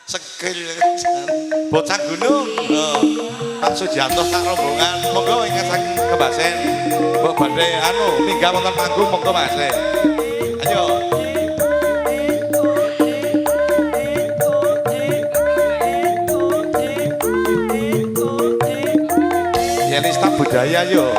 Segel bocah gunung. Pak Sujanto sak rombongan. Monggo ingkang saking Kebasen. Mbok badhe anu minggah wonten panggung monggo Mas. Ayo. Yelista budaya yo.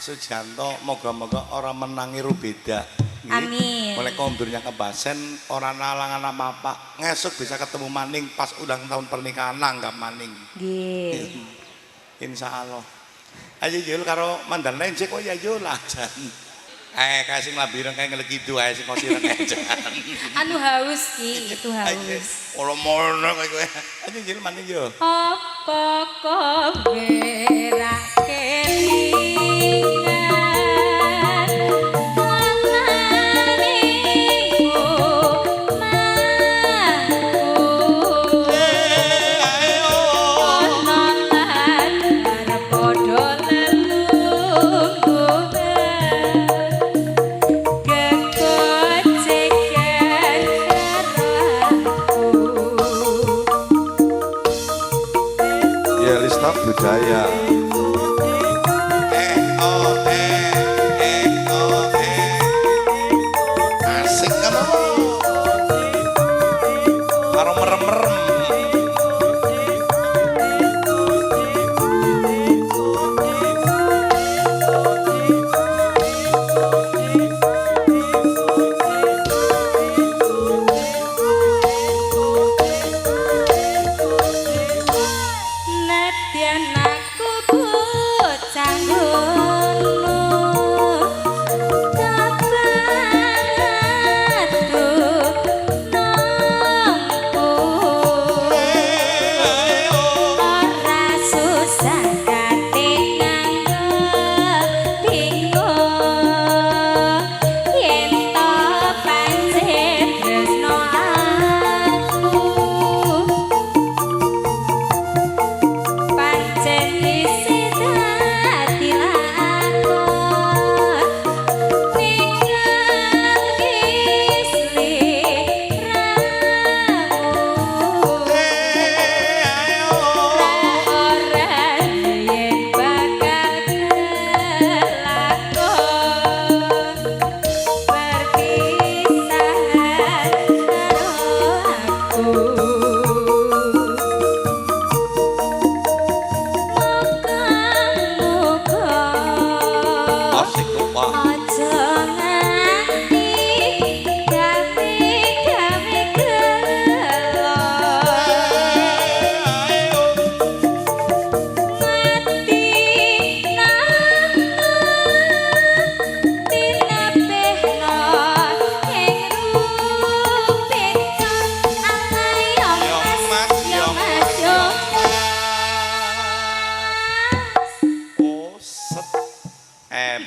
Sujanto moga-moga orang menangi rubeda. Amin. Oleh kondurnya Kebasen orang nalangan apa-apa ngesuk bisa ketemu maning pas ulang tahun pernikahan nanggap maning. Nggih. Insyaallah. Ayo Yul karo mandan lenjek kok ya Yul ajan. Kae sing labireng kae ngelegidu ae sing kosireng ajan. Anu haus ki, itu haus. Ora mono kowe. Ayo Yul maning yo. Apa kowe ra kelingan budaya. Asik kan apa? Karo merem-merem.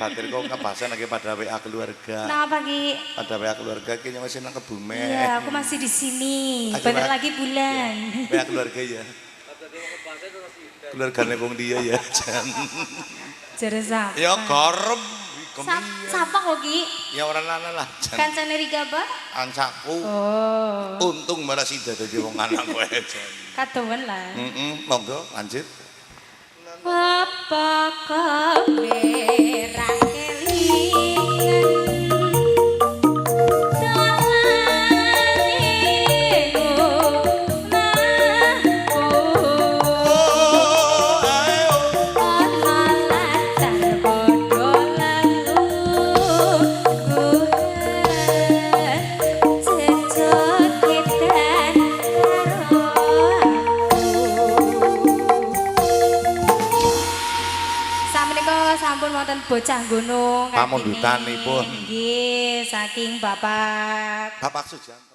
batir kok ngebasen lagi pada WA keluarga. Kenapa Ki? Pada WA keluarga ki yang masih nang Kebumen. Iya, aku masih di sini. Lagi Bentar WA lagi bulan. WA keluarga ya. Keluargane wong dia ya. Jan. Jare sapa? Ya garem Sapa kok Ki? ya orang lanang lah. Jan. Kancane Rika Ba? Ancaku. Oh. Untung malah sida dadi wong lanang kowe. Jan. Kadowen lah. Monggo lanjut. Apa kowe ra kelingan sampun wonten bocah gunung Pamundutanipun. nggih saking Bapak Bapak Sujanto.